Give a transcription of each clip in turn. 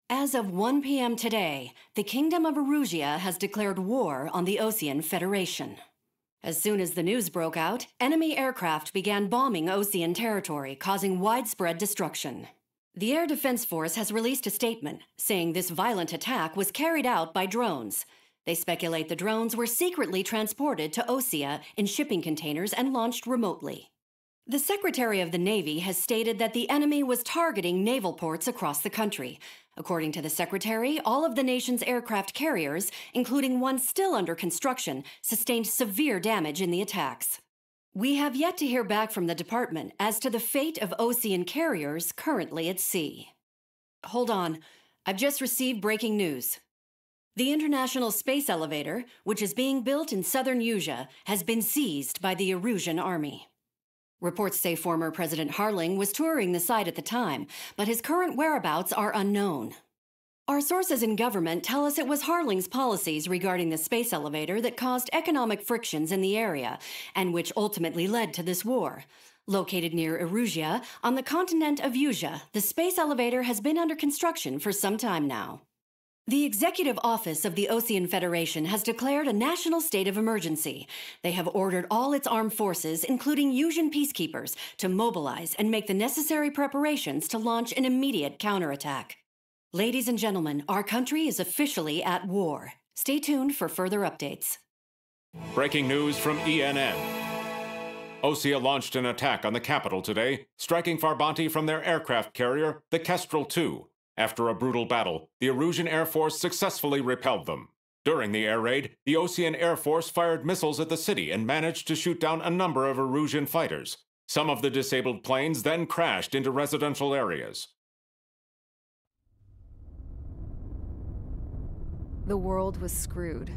As of 1 p.m. today, the Kingdom of Erusia has declared war on the Osean Federation. As soon as the news broke out, enemy aircraft began bombing Osean territory, causing widespread destruction. The Air Defense Force has released a statement saying this violent attack was carried out by drones. They speculate the drones were secretly transported to Osea in shipping containers and launched remotely. The Secretary of the Navy has stated that the enemy was targeting naval ports across the country. According to the Secretary, all of the nation's aircraft carriers, including one still under construction, sustained severe damage in the attacks. We have yet to hear back from the department as to the fate of Osean carriers currently at sea. Hold on, I've just received breaking news. The International Space Elevator, which is being built in southern Usea, has been seized by the Erusian army. Reports say former President Harling was touring the site at the time, but his current whereabouts are unknown. Our sources in government tell us it was Harling's policies regarding the space elevator that caused economic frictions in the area, and which ultimately led to this war. Located near Erusia, on the continent of Usea, the space elevator has been under construction for some time now. The Executive Office of the Osean Federation has declared a national state of emergency. They have ordered all its armed forces, including Usian peacekeepers, to mobilize and make the necessary preparations to launch an immediate counterattack. Ladies and gentlemen, our country is officially at war. Stay tuned for further updates. Breaking news from ENN. Osea launched an attack on the capital today, striking Farbanti from their aircraft carrier, the Kestrel II. After a brutal battle, the Erusian Air Force successfully repelled them. During the air raid, the Osean Air Force fired missiles at the city and managed to shoot down a number of Erusian fighters. Some of the disabled planes then crashed into residential areas. The world was screwed.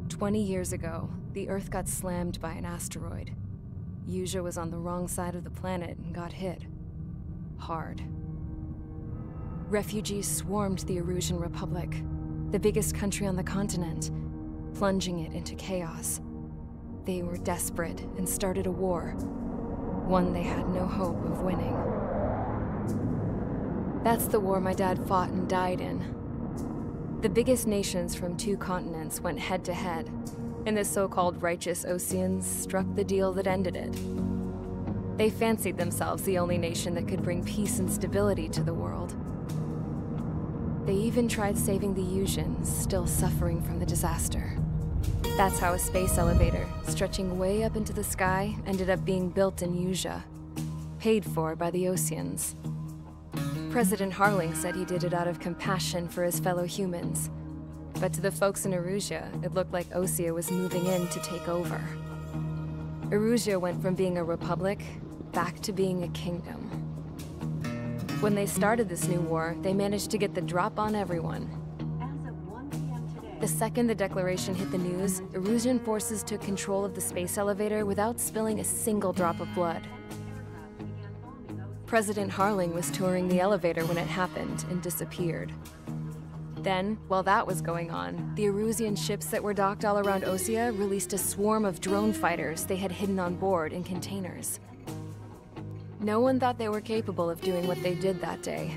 20 years ago, the Earth got slammed by an asteroid. Usea was on the wrong side of the planet and got hit. Hard. Refugees swarmed the Erusian Republic, the biggest country on the continent, plunging it into chaos. They were desperate and started a war, one they had no hope of winning. That's the war my dad fought and died in. The biggest nations from 2 continents went head-to-head, and the so-called righteous Oseans struck the deal that ended it. They fancied themselves the only nation that could bring peace and stability to the world. They even tried saving the Usians, still suffering from the disaster. That's how a space elevator, stretching way up into the sky, ended up being built in Usea, paid for by the Oseans. President Harling said he did it out of compassion for his fellow humans. But to the folks in Erusia, it looked like Osea was moving in to take over. Erusia went from being a republic back to being a kingdom. When they started this new war, they managed to get the drop on everyone. As of 1 p.m. today, The second the declaration hit the news, Erusian forces took control of the space elevator without spilling a single drop of blood. President Harling was touring the elevator when it happened and disappeared. Then, while that was going on, the Erusian ships that were docked all around Osea released a swarm of drone fighters they had hidden on board in containers. No one thought they were capable of doing what they did that day.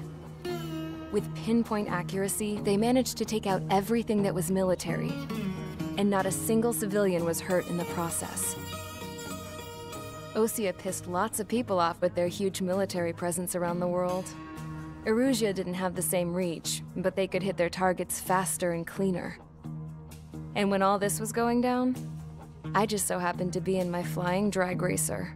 With pinpoint accuracy, they managed to take out everything that was military, and not a single civilian was hurt in the process. Osea pissed lots of people off with their huge military presence around the world. Erusia didn't have the same reach, but they could hit their targets faster and cleaner. And when all this was going down, I just so happened to be in my flying drag racer.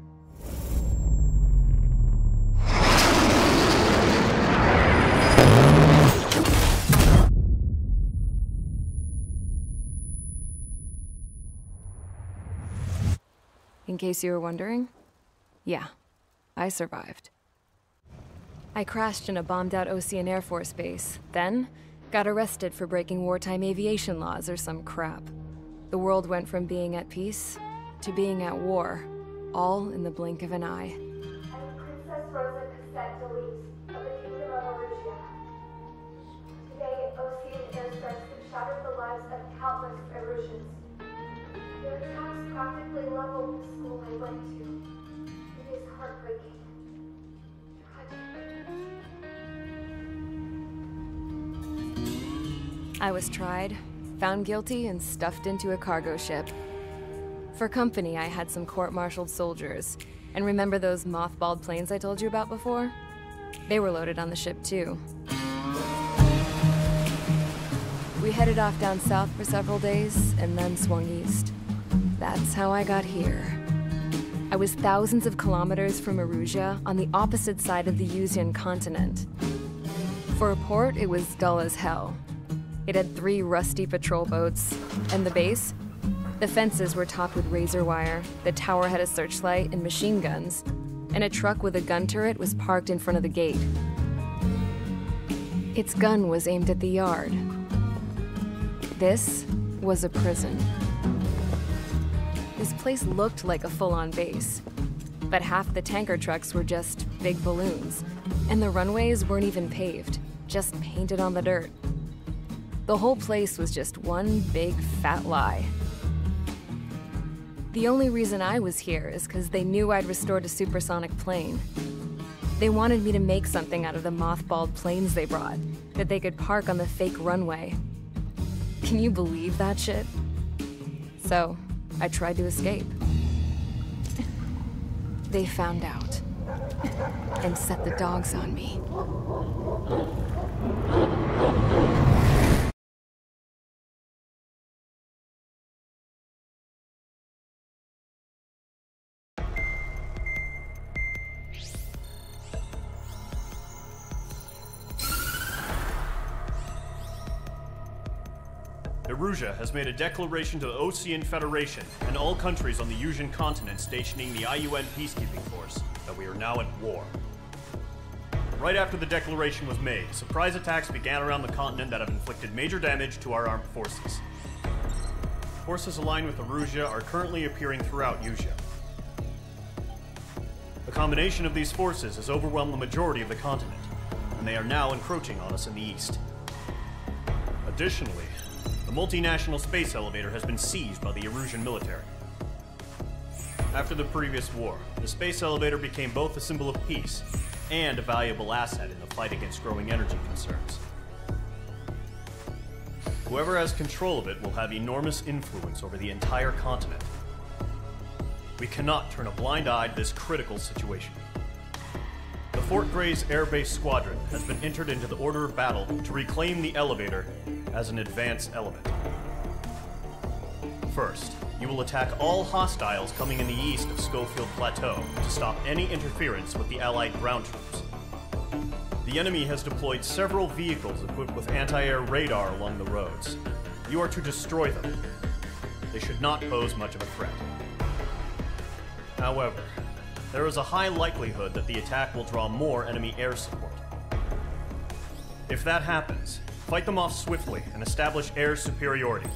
In case you were wondering, yeah, I survived. I crashed in a bombed-out Osean Air Force base, then got arrested for breaking wartime aviation laws or some crap. The world went from being at peace to being at war, all in the blink of an eye. I'm Princess Rosa Cassette Delise of the Kingdom of Erusia. Today, Osean airstrikes have shattered the lives of countless Erusians. Their attacks practically leveled the school I went to. It is heartbreaking. Tragic. I was tried, found guilty, and stuffed into a cargo ship. For company, I had some court-martialed soldiers. And remember those mothballed planes I told you about before? They were loaded on the ship too. We headed off down south for several days, and then swung east. That's how I got here. I was thousands of kilometers from Erusia, on the opposite side of the Yuzian continent. For a port, it was dull as hell. It had 3 rusty patrol boats, and the base? The fences were topped with razor wire, the tower had a searchlight and machine guns, and a truck with a gun turret was parked in front of the gate. Its gun was aimed at the yard. This was a prison. This place looked like a full-on base, but half the tanker trucks were just big balloons, and the runways weren't even paved, just painted on the dirt. The whole place was just one big fat lie. The only reason I was here is because they knew I'd restored a supersonic plane. They wanted me to make something out of the mothballed planes they brought, that they could park on the fake runway. Can you believe that shit? So, I tried to escape. They found out, and set the dogs on me. Erusia has made a declaration to the Osean Federation and all countries on the Yuzian continent stationing the IUN peacekeeping force that we are now at war. Right after the declaration was made, surprise attacks began around the continent that have inflicted major damage to our armed forces. Forces aligned with Erusia are currently appearing throughout Yusia. The combination of these forces has overwhelmed the majority of the continent, and they are now encroaching on us in the east. Additionally, the multinational space elevator has been seized by the Erusian military. After the previous war, the space elevator became both a symbol of peace and a valuable asset in the fight against growing energy concerns. Whoever has control of it will have enormous influence over the entire continent. We cannot turn a blind eye to this critical situation. The Fort Gray's Air Base Squadron has been entered into the order of battle to reclaim the elevator as an advanced element. First, you will attack all hostiles coming in the east of Schofield Plateau to stop any interference with the Allied ground troops. The enemy has deployed several vehicles equipped with anti-air radar along the roads. You are to destroy them. They should not pose much of a threat. However, there is a high likelihood that the attack will draw more enemy air support. If that happens, fight them off swiftly and establish air superiority.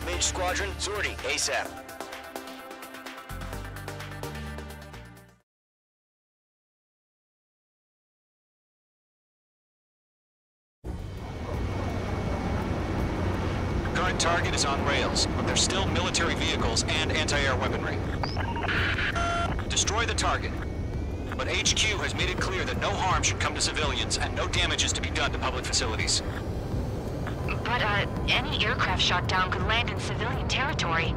Mage Squadron, sortie, ASAP. main target is on rails, but there's still military vehicles and anti-air weaponry. Destroy the target. But HQ has made it clear that no harm should come to civilians and no damage is to be done to public facilities. But, any aircraft shot down could land in civilian territory.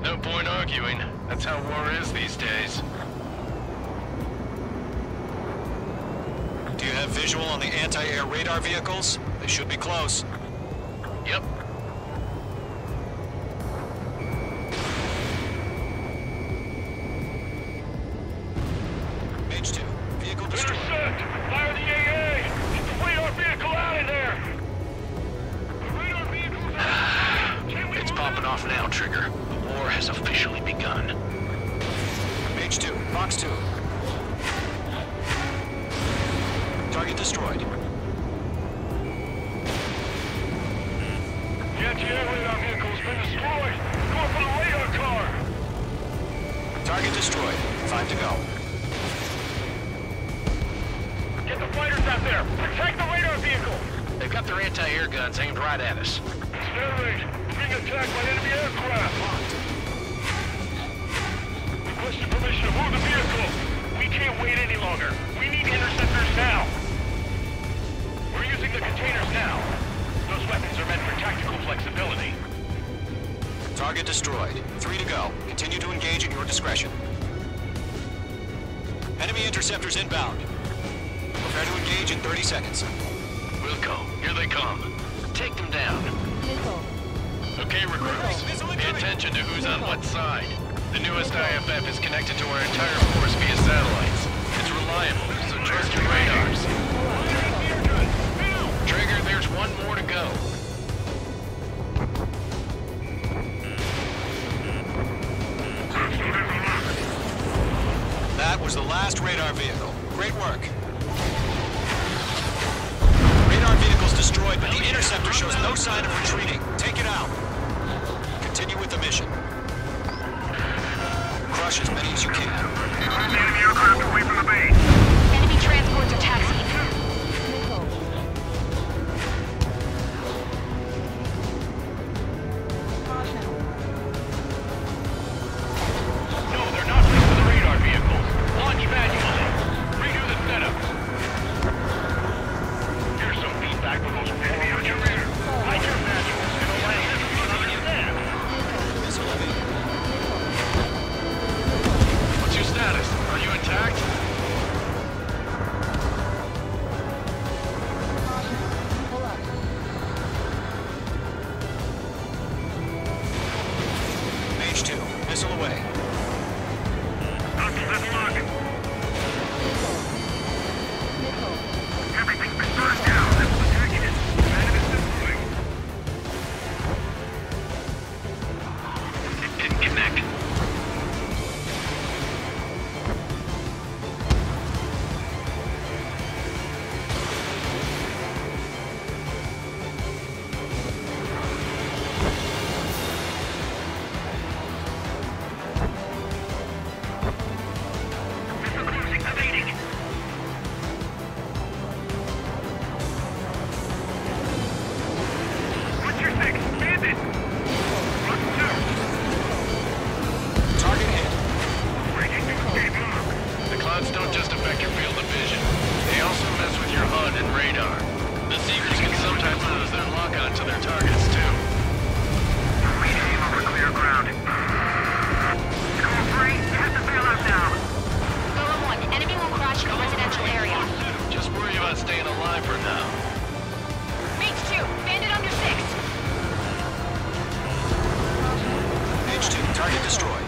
No point arguing. That's how war is these days. Do you have visual on the anti-air radar vehicles? They should be close. Yep. H2, vehicle destroyed. Intercept! Fire the AA! Get the radar vehicle out of there! The radar vehicle's out! It's popping off now, Trigger. The war has officially begun. H2, Box 2. Target destroyed. The anti-air radar vehicle's been destroyed! Going for the radar car! Target destroyed. 5 to go. Get the fighters out there! Protect the radar vehicle! They've got their anti-air guns aimed right at us. Sterling, being attacked by enemy aircraft! Requesting permission to move the vehicle! We can't wait any longer. We need interceptors now! We're using the containers now. Those weapons are meant for tactical flexibility. Target destroyed. 3 to go. Continue to engage at your discretion. Enemy interceptors inbound. Prepare to engage in 30 seconds. Wilco, here they come. Take them down. Okay, recruits. Pay attention to who's on what side. The newest IFF is connected to our entire force via satellites. It's reliable, so trust your radars. Trigger, there's one more to go. That was the last radar vehicle. Great work. Radar vehicle's destroyed, but the interceptor shows no sign of retreating. Take it out. Continue with the mission. Crush as many as you can. Turn the enemy aircraft away from the base. Enemy transports are taxiing. No, they're not linked to the radar vehicles. Launch manually. Redo the setup. Here's some feedback from those enemy on your rear. Hide your manuals and allow you to understand. What's your status? Are you intact? H2, missile away. Everything's been burned down. That's the target. It didn't connect. Missile cruising, evading. What's your six? Bandit! Run 2. Target hit. Breaking new escape lock. The clouds don't just affect your field of vision. They also mess with your HUD and radar. The Seekers can sometimes lose their lock-on to their targets, too. We aim over clear ground. Score 3, you have to bail out now. Golem 1, enemy will crash in a residential area. Just worry about staying alive for now. Reach 2, bandit under 6. H2, target destroyed.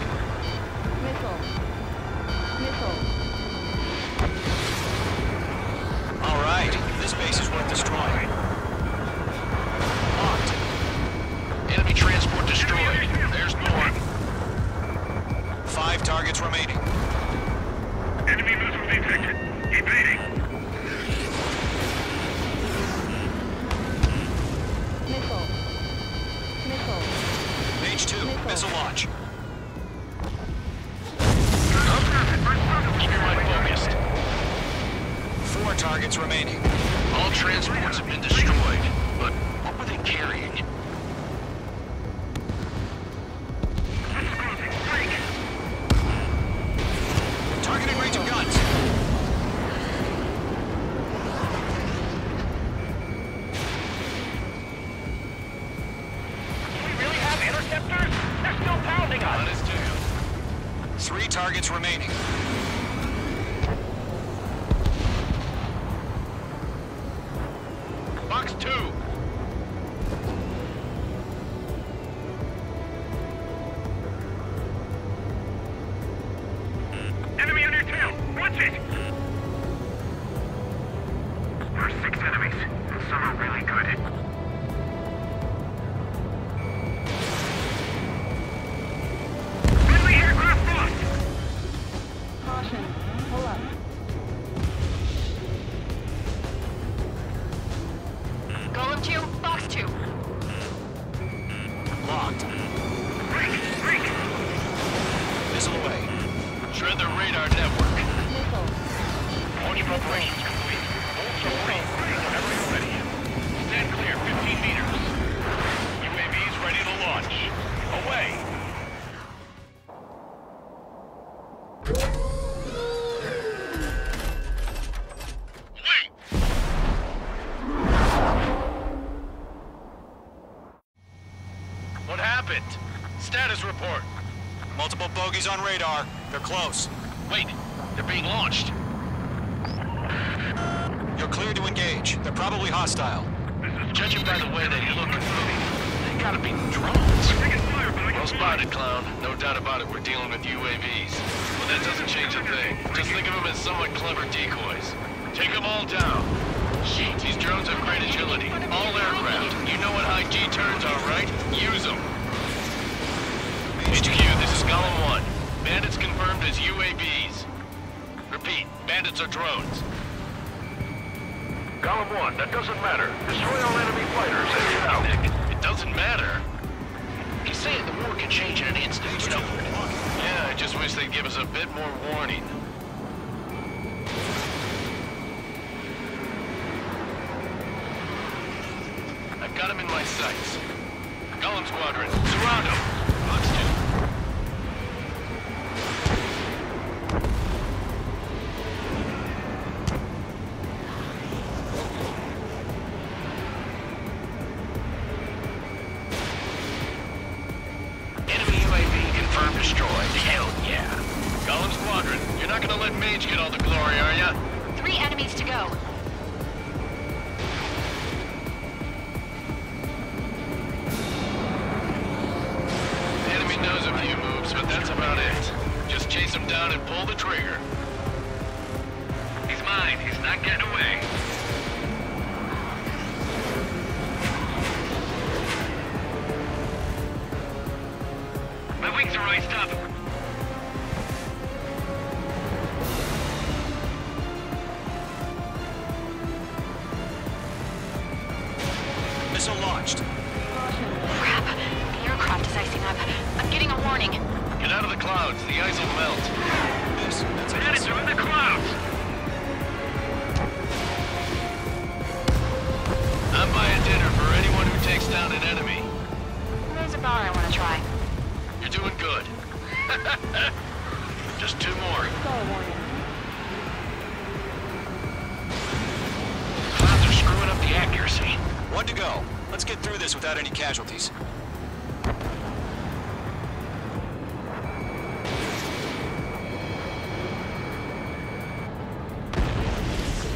All right, this base is worth destroying. Locked. Enemy transport destroyed. There's more. 5 targets remaining. Enemy missile detected. Evading. H2, missile launch. Keep your mind focused. 4 targets remaining. All transports have been destroyed, but what were they carrying? targets remaining. Box 2. Enemy on your tail! Watch it! There are 6 enemies, and some are really good. Friendly aircraft lost! Caution. Pull up. Golem 2, Box 2. Locked. Break! Missile away. Shred their radar network. Missile. Launch preparations complete. Hold submarine whenever you're ready. Stand clear, 15 meters. UAVs ready to launch. Away! Wait! What happened? Status report. Multiple bogies on radar. They're close. Wait, they're being launched. You're clear to engage. They're probably hostile. Judging by the way they look and move, they gotta be drones. Well spotted, clown. No doubt about it, we're dealing with UAVs. But that doesn't change a thing. Just think of them as somewhat clever decoys. Take them all down. These drones have great agility. All aircraft. You know what high G turns are, right? Use them. HQ, this is Golem 1. Bandits confirmed as UAVs. Repeat, bandits are drones. Golem 1, that doesn't matter. Destroy all enemy fighters and get out. It doesn't matter. He's saying the war can change in an instant, you know. Yeah, I just wish they'd give us a bit more warning. I've got him in my sights. Golem Squadron, surround him. Box 2. Destroyed. Hell yeah. Golem Squadron, you're not gonna let Mage get all the glory, are ya? 3 enemies to go. The enemy knows a few moves, but that's about it. Just chase him down and pull the trigger. He's mine. He's not getting away. My wings are raised up. Missile launched. Crap. The aircraft is icing up. I'm getting a warning. Get out of the clouds. The ice will melt. That's Bandits are in the clouds. I'm buying dinner for anyone who takes down an enemy. There's a bar I want to try. You're doing good. Just 2 more. Skull warning. Clouds are screwing up the accuracy. 1 to go. Let's get through this without any casualties.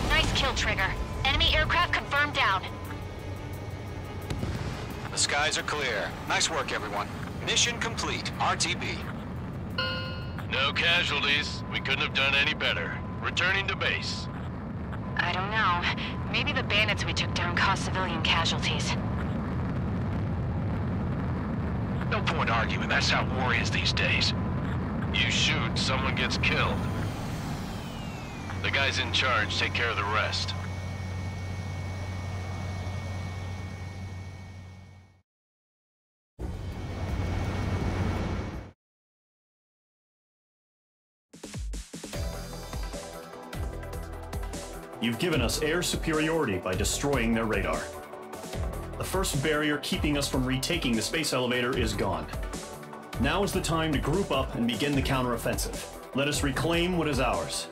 Nice kill, Trigger. Enemy aircraft confirmed down. The skies are clear. Nice work, everyone. Mission complete. RTB. No casualties. We couldn't have done any better. Returning to base. I don't know. Maybe the bandits we took down caused civilian casualties. No point arguing. That's how war is these days. You shoot, someone gets killed. The guys in charge take care of the rest. You've given us air superiority by destroying their radar. The first barrier keeping us from retaking the space elevator is gone. Now is the time to group up and begin the counteroffensive. Let us reclaim what is ours.